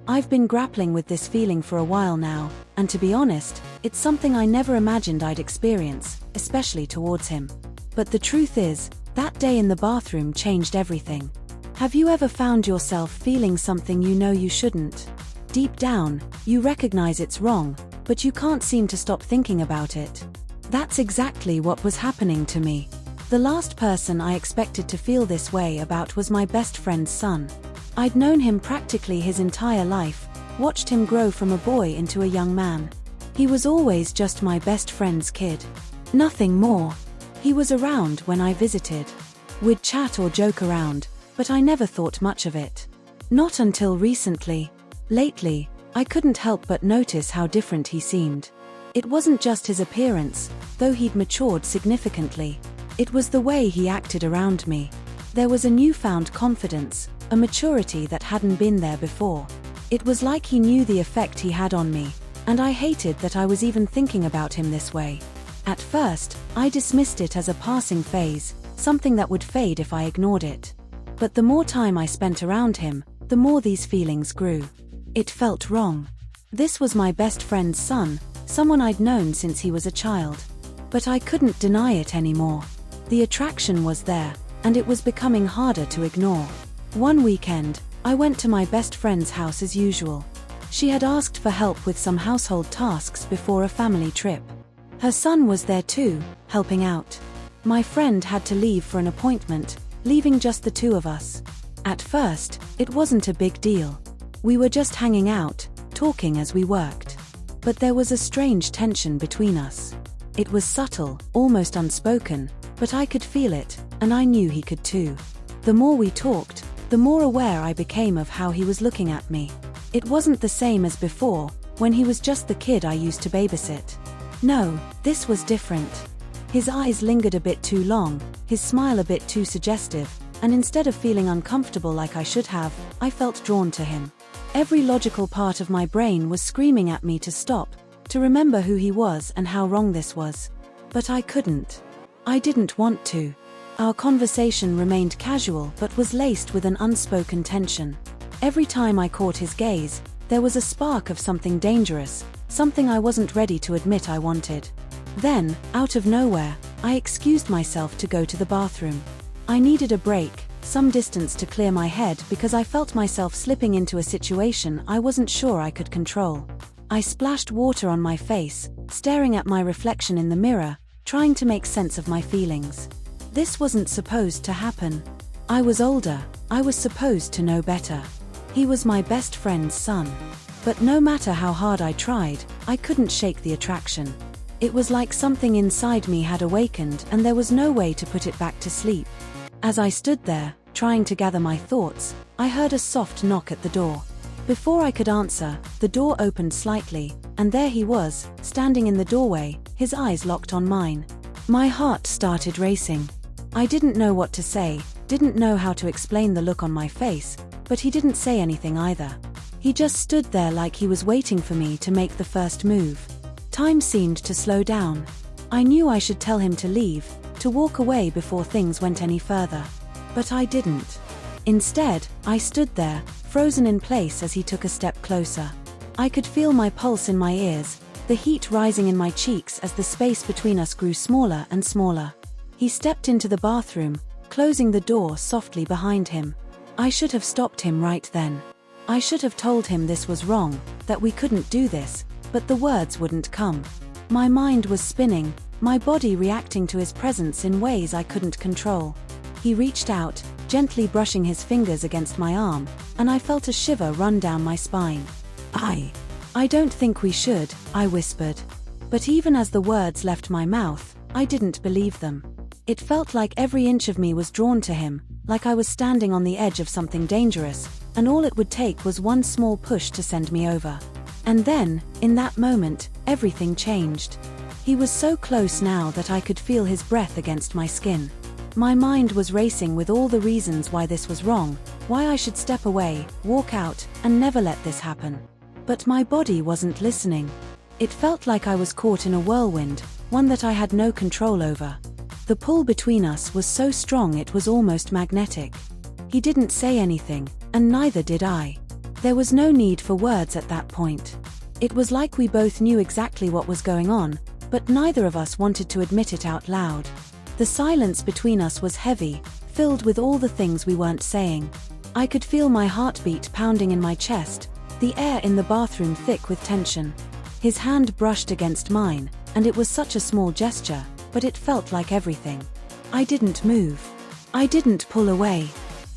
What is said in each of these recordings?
I've been grappling with this feeling for a while now, and to be honest, it's something I never imagined I'd experience, especially towards him. But the truth is, that day in the bathroom changed everything. Have you ever found yourself feeling something you know you shouldn't? Deep down, you recognize it's wrong, but you can't seem to stop thinking about it. That's exactly what was happening to me. The last person I expected to feel this way about was my best friend's son. I'd known him practically his entire life, watched him grow from a boy into a young man. He was always just my best friend's kid. Nothing more. He was around when I visited. We'd chat or joke around, but I never thought much of it. Not until recently. Lately, I couldn't help but notice how different he seemed. It wasn't just his appearance, though he'd matured significantly. It was the way he acted around me. There was a newfound confidence, a maturity that hadn't been there before. It was like he knew the effect he had on me, and I hated that I was even thinking about him this way. At first, I dismissed it as a passing phase, something that would fade if I ignored it. But the more time I spent around him, the more these feelings grew. It felt wrong. This was my best friend's son, someone I'd known since he was a child. But I couldn't deny it anymore. The attraction was there, and it was becoming harder to ignore. One weekend, I went to my best friend's house as usual. She had asked for help with some household tasks before a family trip. Her son was there too, helping out. My friend had to leave for an appointment, leaving just the two of us. At first, it wasn't a big deal. We were just hanging out, talking as we worked. But there was a strange tension between us. It was subtle, almost unspoken, but I could feel it, and I knew he could too. The more we talked, the more aware I became of how he was looking at me. It wasn't the same as before, when he was just the kid I used to babysit. No, this was different. His eyes lingered a bit too long, his smile a bit too suggestive, and instead of feeling uncomfortable like I should have, I felt drawn to him. Every logical part of my brain was screaming at me to stop, to remember who he was and how wrong this was. But I couldn't. I didn't want to. Our conversation remained casual but was laced with an unspoken tension. Every time I caught his gaze, there was a spark of something dangerous, something I wasn't ready to admit I wanted. Then, out of nowhere, I excused myself to go to the bathroom. I needed a break, some distance to clear my head because I felt myself slipping into a situation I wasn't sure I could control. I splashed water on my face, staring at my reflection in the mirror, trying to make sense of my feelings. This wasn't supposed to happen. I was older, I was supposed to know better. He was my best friend's son. But no matter how hard I tried, I couldn't shake the attraction. It was like something inside me had awakened and there was no way to put it back to sleep. As I stood there, trying to gather my thoughts, I heard a soft knock at the door. Before I could answer, the door opened slightly, and there he was, standing in the doorway, his eyes locked on mine. My heart started racing. I didn't know what to say, didn't know how to explain the look on my face, but he didn't say anything either. He just stood there like he was waiting for me to make the first move. Time seemed to slow down. I knew I should tell him to leave, to walk away before things went any further. But I didn't. Instead, I stood there, frozen in place as he took a step closer. I could feel my pulse in my ears, the heat rising in my cheeks as the space between us grew smaller and smaller. He stepped into the bathroom, closing the door softly behind him. I should have stopped him right then. I should have told him this was wrong, that we couldn't do this, but the words wouldn't come. My mind was spinning, my body reacting to his presence in ways I couldn't control. He reached out, gently brushing his fingers against my arm, and I felt a shiver run down my spine. I don't think we should, I whispered. But even as the words left my mouth, I didn't believe them. It felt like every inch of me was drawn to him, like I was standing on the edge of something dangerous, and all it would take was one small push to send me over. And then, in that moment, everything changed. He was so close now that I could feel his breath against my skin. My mind was racing with all the reasons why this was wrong, why I should step away, walk out, and never let this happen. But my body wasn't listening. It felt like I was caught in a whirlwind, one that I had no control over. The pull between us was so strong it was almost magnetic. He didn't say anything, and neither did I. There was no need for words at that point. It was like we both knew exactly what was going on, but neither of us wanted to admit it out loud. The silence between us was heavy, filled with all the things we weren't saying. I could feel my heartbeat pounding in my chest, the air in the bathroom thick with tension. His hand brushed against mine, and it was such a small gesture, but it felt like everything. I didn't move. I didn't pull away.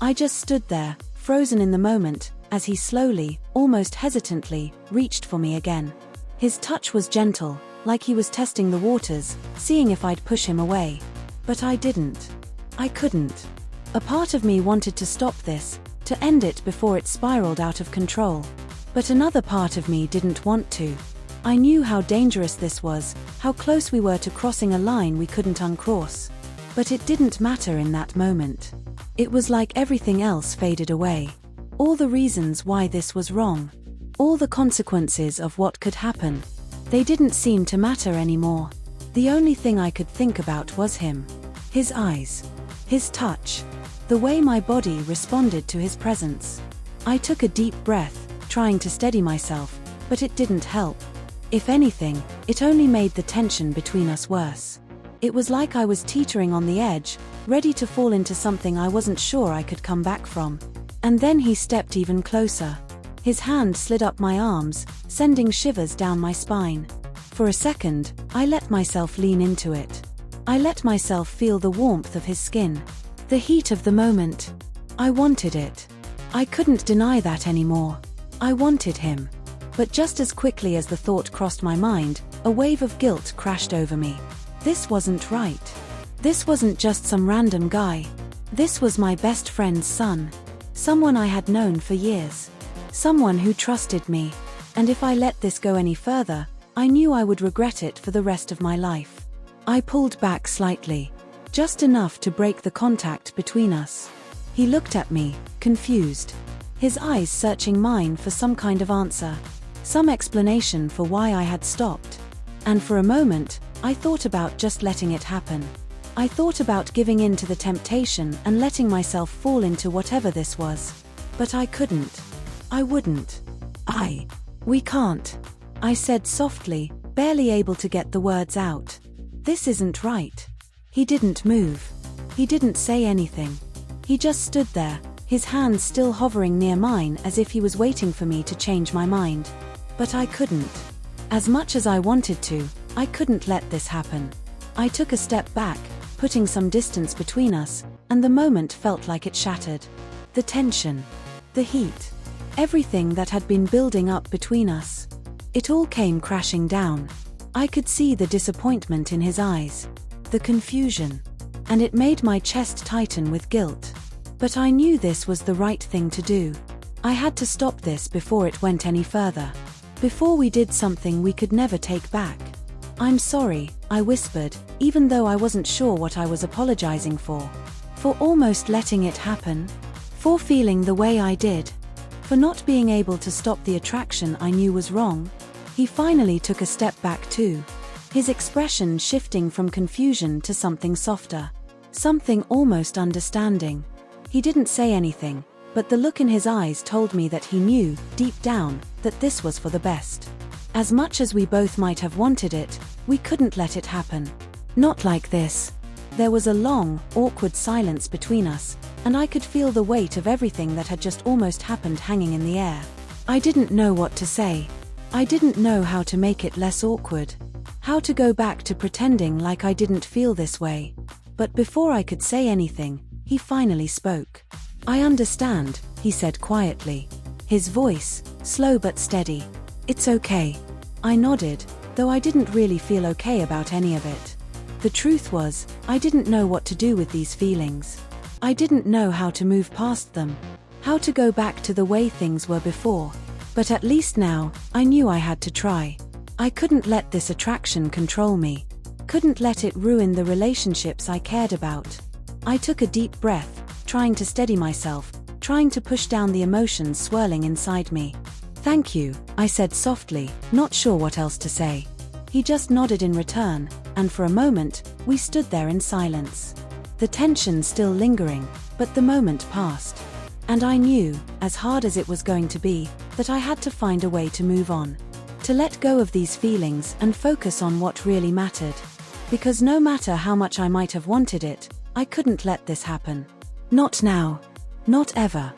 I just stood there, frozen in the moment, as he slowly, almost hesitantly, reached for me again. His touch was gentle, like he was testing the waters, seeing if I'd push him away. But I didn't. I couldn't. A part of me wanted to stop this, to end it before it spiraled out of control. But another part of me didn't want to. I knew how dangerous this was, how close we were to crossing a line we couldn't uncross. But it didn't matter in that moment. It was like everything else faded away. All the reasons why this was wrong. All the consequences of what could happen. They didn't seem to matter anymore. The only thing I could think about was him. His eyes. His touch. The way my body responded to his presence. I took a deep breath, trying to steady myself, but it didn't help. If anything, it only made the tension between us worse. It was like I was teetering on the edge, ready to fall into something I wasn't sure I could come back from. And then he stepped even closer. His hand slid up my arms, sending shivers down my spine. For a second, I let myself lean into it. I let myself feel the warmth of his skin. The heat of the moment. I wanted it. I couldn't deny that anymore. I wanted him. But just as quickly as the thought crossed my mind, a wave of guilt crashed over me. This wasn't right. This wasn't just some random guy. This was my best friend's son. Someone I had known for years. Someone who trusted me. And if I let this go any further, I knew I would regret it for the rest of my life. I pulled back slightly. Just enough to break the contact between us. He looked at me, confused. His eyes searching mine for some kind of answer. Some explanation for why I had stopped. And for a moment, I thought about just letting it happen. I thought about giving in to the temptation and letting myself fall into whatever this was. But I couldn't. I wouldn't. We can't. I said softly, barely able to get the words out. This isn't right. He didn't move. He didn't say anything. He just stood there, his hands still hovering near mine as if he was waiting for me to change my mind. But I couldn't. As much as I wanted to, I couldn't let this happen. I took a step back, putting some distance between us, and the moment felt like it shattered. The tension. The heat. Everything that had been building up between us. It all came crashing down. I could see the disappointment in his eyes. The confusion. And it made my chest tighten with guilt. But I knew this was the right thing to do. I had to stop this before it went any further. Before we did something we could never take back. I'm sorry, I whispered, even though I wasn't sure what I was apologizing for. For almost letting it happen. For feeling the way I did. For not being able to stop the attraction I knew was wrong. He finally took a step back too. His expression shifting from confusion to something softer. Something almost understanding. He didn't say anything, but the look in his eyes told me that he knew, deep down, that this was for the best. As much as we both might have wanted it, we couldn't let it happen. Not like this. There was a long, awkward silence between us, and I could feel the weight of everything that had just almost happened hanging in the air. I didn't know what to say. I didn't know how to make it less awkward. How to go back to pretending like I didn't feel this way. But before I could say anything, he finally spoke. I understand, he said quietly. His voice, slow but steady. It's okay. I nodded, though I didn't really feel okay about any of it. The truth was, I didn't know what to do with these feelings. I didn't know how to move past them. How to go back to the way things were before. But at least now, I knew I had to try. I couldn't let this attraction control me. Couldn't let it ruin the relationships I cared about. I took a deep breath, trying to steady myself, trying to push down the emotions swirling inside me. Thank you, I said softly, not sure what else to say. He just nodded in return, and for a moment, we stood there in silence. The tension still lingering, but the moment passed. And I knew, as hard as it was going to be, that I had to find a way to move on. To let go of these feelings and focus on what really mattered. Because no matter how much I might have wanted it, I couldn't let this happen. Not now. Not ever.